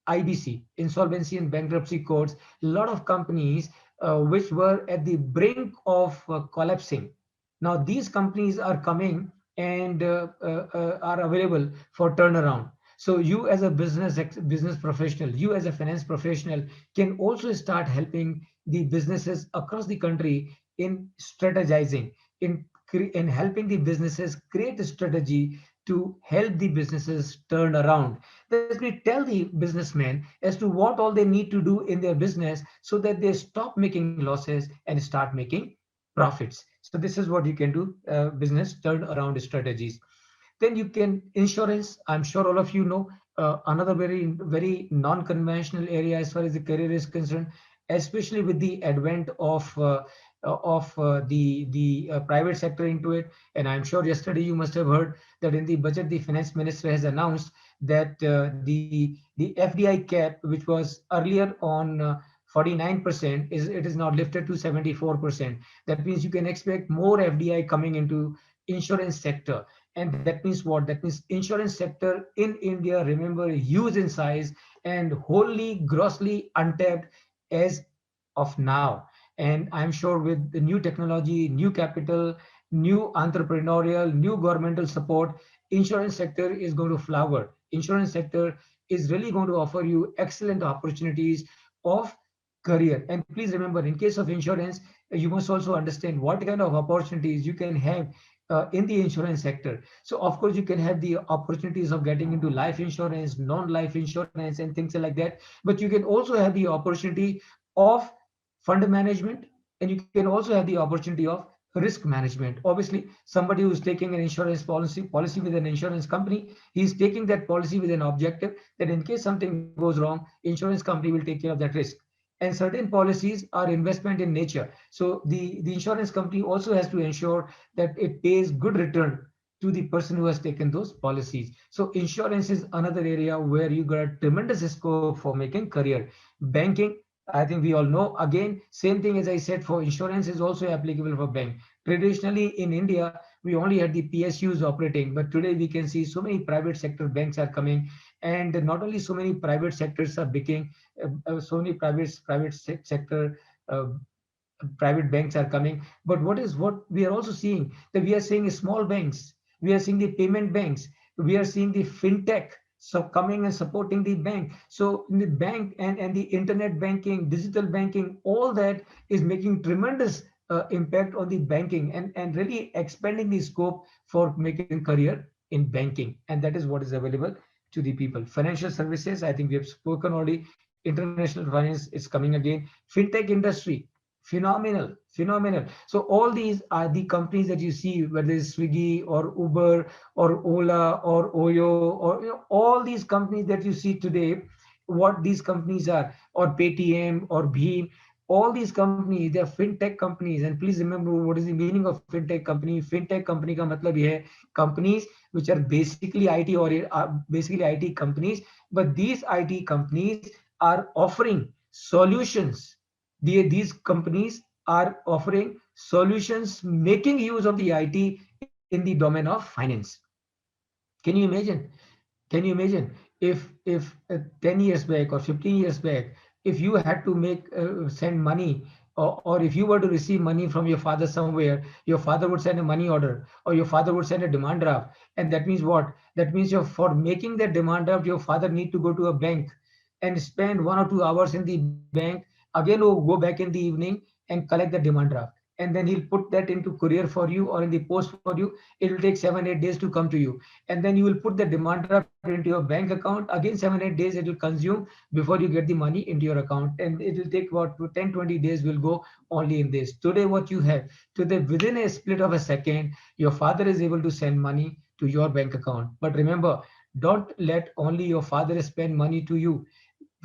IBC, insolvency and bankruptcy courts, a lot of companies which were at the brink of collapsing. Now these companies are coming and are available for turnaround. So you as a business professional, you as a finance professional, can also start helping the businesses across the country in strategizing, in helping the businesses create a strategy to help the businesses turn around. That we tell the businessmen as to what all they need to do in their business so that they stop making losses and start making profits. So this is what you can do, business turn around strategies. Then you can insurance. I'm sure all of you know, another very non-conventional area as far as the career is concerned, especially with the advent of the private sector into it. And I'm sure yesterday you must have heard that in the budget the finance minister has announced that the FDI cap, which was earlier on 49%, is now lifted to 74%. That means you can expect more FDI coming into insurance sector. And that means what? That means insurance sector in India, remember, huge in size and wholly grossly untapped as of now. And I'm sure with the new technology, new capital, new entrepreneurial, new governmental support, insurance sector is going to flower. Insurance sector is really going to offer you excellent opportunities of career. And please remember, in case of insurance, you must also understand what kind of opportunities you can have in the insurance sector. So of course, you can have the opportunities of getting into life insurance, non-life insurance, and things like that. But you can also have the opportunity of fund management, and you can also have the opportunity of risk management. Obviously, somebody who's taking an insurance policy with an insurance company, he's taking that policy with an objective that in case something goes wrong, insurance company will take care of that risk. And certain policies are investment in nature, so the insurance company also has to ensure that it pays good return to the person who has taken those policies. So insurance is another area where you got a tremendous scope for making career. Banking, I think we all know, again, same thing as I said for insurance is also applicable for bank. Traditionally in India, we only had the PSUs operating, but today we can see so many private sector banks are coming, and not only so many private sectors are becoming, so many sector uh, private banks are coming. But what we are also seeing, that we are seeing small banks, we are seeing the payment banks, we are seeing the fintech so coming and supporting the bank. So in the bank and the internet banking, digital banking, all that is making tremendous impact on the banking, and really expanding the scope for making career in banking. And that is what is available to the people. Financial services, I think we have spoken already. International finance is coming again. Fintech industry, phenomenal. So all these are the companies that you see, whether it's Swiggy or Uber or Ola or Oyo, or all these companies that you see today, what these companies are, or Paytm or Bheem, all these companies, they are fintech companies. And please remember, what is the meaning of fintech company? Fintech company ka matlab ye hai, companies which are basically IT, or basically IT companies, but these IT companies are offering solutions. These companies are offering solutions making use of the IT in the domain of finance. Can you imagine? Can you imagine if 10 years back or 15 years back, if you had to send money, or if you were to receive money from your father somewhere, your father would send a money order, or your father would send a demand draft. And that means what? That means for making that demand draft, your father need to go to a bank and spend 1 or 2 hours in the bank. Again, he'll go back in the evening and collect the demand draft. And then he'll put that into courier for you or in the post for you. It will take 7 8 days to come to you, and then you will put the demand draft into your bank account. Again, 7 8 days it will consume before you get the money into your account, and it will take what, 10 20 days will go only in this. Today, what you have today, within a split of a second, your father is able to send money to your bank account. But remember, don't let only your father spend money to you.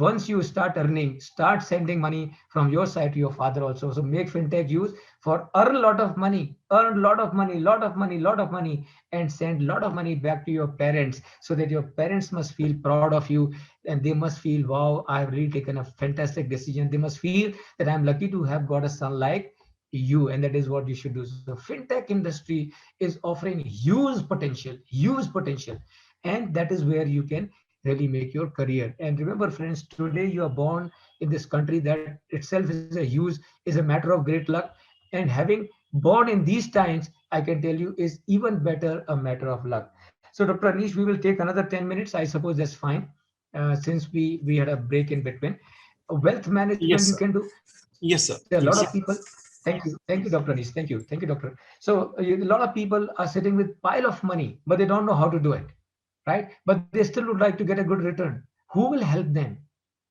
Once you start earning, start sending money from your side to your father also. So make fintech use for earn a lot of money, lot of money, and send a lot of money back to your parents, so that your parents must feel proud of you, and they must feel, wow, I have really taken a fantastic decision. They must feel that I'm lucky to have got a son like you, and that is what you should do. So fintech industry is offering huge potential, and that is where you can really make your career. And remember, friends, today you are born in this country, that itself is a matter of great luck. And having born in these times, I can tell you, is even better a matter of luck. So Dr. Anish, we will take another 10 minutes. I suppose that's fine, since we had a break in between. Wealth management Yes, you sir. can do. Yes, sir. There are a lot Yes. of people. Thank you, Dr. Anish. Thank you, Doctor. So a lot of people are sitting with pile of money, but they don't know how to do it, right? But they still would like to get a good return. Who will help them?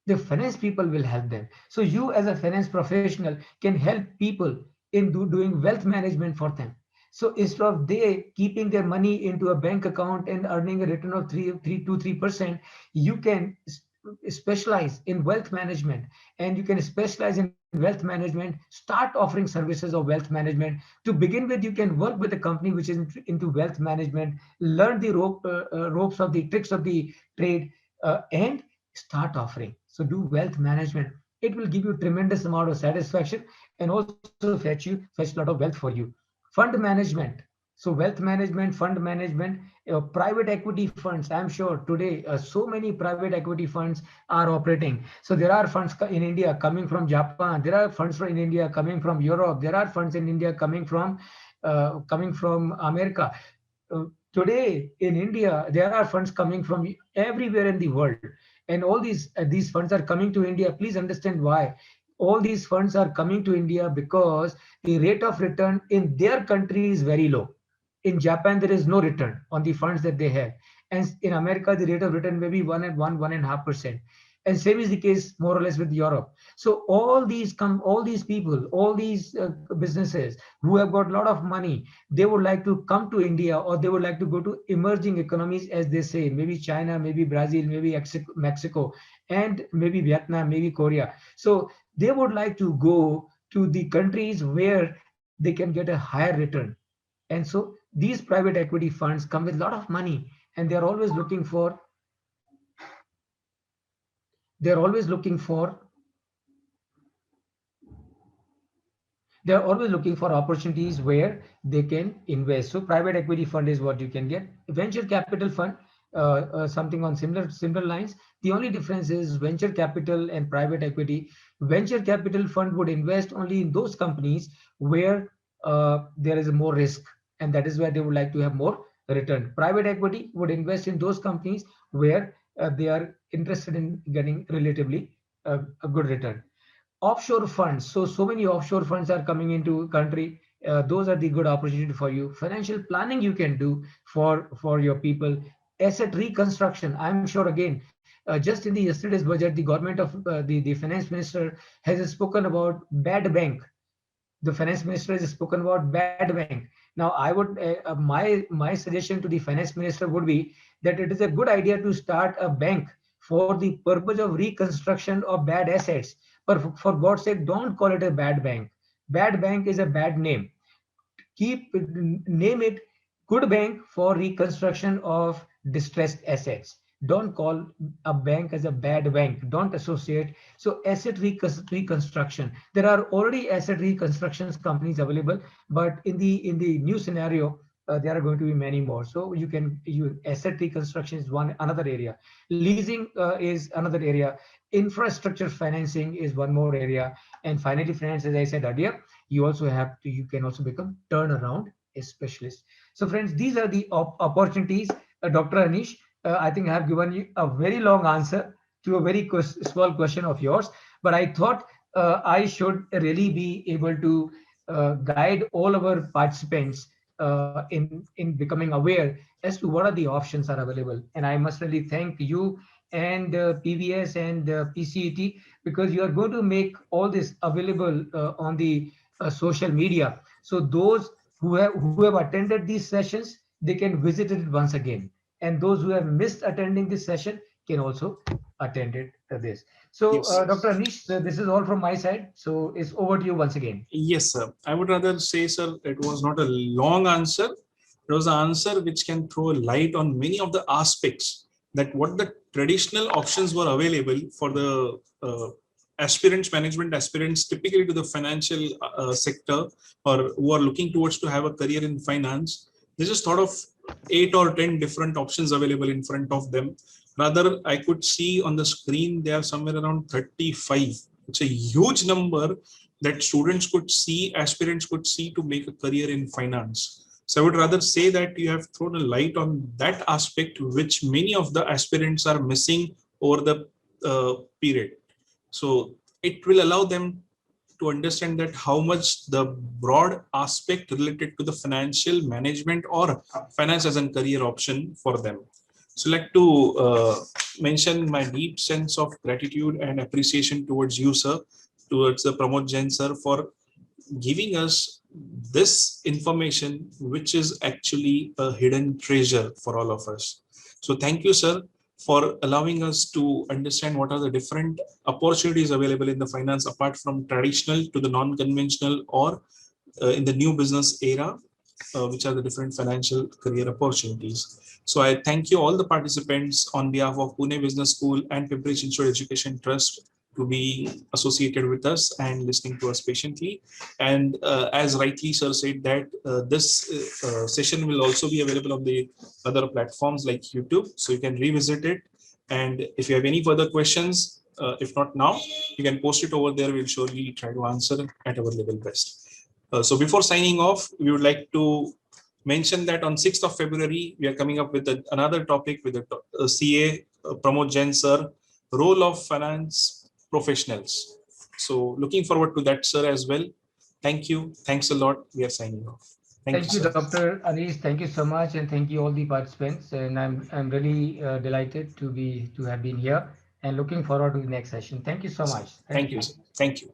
The finance people will help them. So you as a finance professional can help people in doing wealth management for them. So instead of they keeping their money into a bank account and earning a return of 3%, you can specialize in wealth management, and you can specialize in wealth management, start offering services of wealth management. To begin with, you can work with a company which is into wealth management, learn the ropes of the tricks of the trade, and start offering. So do wealth management. It will give you tremendous amount of satisfaction and also fetch a lot of wealth for you. Fund management. So wealth management, fund management, private equity funds. I'm sure today so many private equity funds are operating. So there are funds in India coming from Japan. There are funds in India coming from Europe. There are funds in India coming from America. Today in India, there are funds coming from everywhere in the world, and all these funds are coming to India. Please understand why. All these funds are coming to India because the rate of return in their country is very low. In Japan, there is no return on the funds that they have, and in America, the rate of return may be 1.5%, and same is the case more or less with Europe. So all these people, all these businesses who have got a lot of money, they would like to come to India, or they would like to go to emerging economies, as they say, maybe China, maybe Brazil, maybe Mexico, and maybe Vietnam, maybe Korea. So they would like to go to the countries where they can get a higher return. And so these private equity funds come with a lot of money, and they're always looking for they're always looking for opportunities where they can invest. So private equity fund is what you can get. Venture capital fund, something on similar lines. The only difference is venture capital and private equity. Venture capital fund would invest only in those companies where there is more risk, and that is where they would like to have more return. Private equity would invest in those companies where they are interested in getting relatively a good return. Offshore funds. So many offshore funds are coming into country. Those are the good opportunity for you. Financial planning you can do for your people. Asset reconstruction. I'm sure again, just in the yesterday's budget, the government of the finance minister has spoken about bad bank. The finance minister has spoken about bad bank. Now I would my suggestion to the finance minister would be that it is a good idea to start a bank for the purpose of reconstruction of bad assets. But for God's sake, don't call it a bad bank. Bad bank is a bad name. Name it good bank for reconstruction of distressed assets. Don't call a bank as a bad bank. Don't associate. So asset reconstruction, there are already asset reconstructions companies available, but in the new scenario, there are going to be many more. So you asset reconstruction is one another area. Leasing is another area. Infrastructure financing is one more area. And finally, friends, as I said earlier, you can also become turnaround specialist. So friends, these are the opportunities. Dr. Anish, I think I have given you a very long answer to a very small question of yours, but I thought I should really be able to guide all our participants in becoming aware as to what are the options are available. And I must really thank you and PVS and PCET, because you are going to make all this available on the social media. So those who have attended these sessions, they can visit it once again. And those who have missed attending this session can also attend it this. So Yes. Dr. Anish, this is all from my side. So it's over to you once again. Yes, sir. I would rather say, sir, it was not a long answer. It was an answer which can throw a light on many of the aspects that what the traditional options were available for the management aspirants, typically to the financial sector, or who are looking towards to have a career in finance. They just thought of 8 or 10 different options available in front of them. Rather, I could see on the screen, they are somewhere around 35. It's a huge number that students could see, aspirants could see to make a career in finance. So I would rather say that you have thrown a light on that aspect, which many of the aspirants are missing over the period. So it will allow them to understand that how much the broad aspect related to the financial management or finance as a career option for them. So I'd like to mention my deep sense of gratitude and appreciation towards you, sir, towards the Pramod Jain, sir, for giving us this information, which is actually a hidden treasure for all of us. So thank you, sir, for allowing us to understand what are the different opportunities available in the finance apart from traditional to the non-conventional or in the new business era, which are the different financial career opportunities. So I thank you all the participants on behalf of Pune Business School and Pimpri Chinchwad Education Trust to be associated with us and listening to us patiently. And as rightly sir said that this session will also be available on the other platforms like YouTube, so you can revisit it. And if you have any further questions, if not now, you can post it over there. We'll surely try to answer at our level best. So before signing off, we would like to mention that on 6th of February, we are coming up with another topic with the CA Pramod Jain sir, role of finance professionals. So looking forward to that, sir, as well. Thank you. Thanks a lot. We are signing off. Thank you, sir. Dr. Anish. Thank you so much, and thank you all the participants. And I'm really delighted to have been here, and looking forward to the next session. Thank you so much. Thank you. Thank you.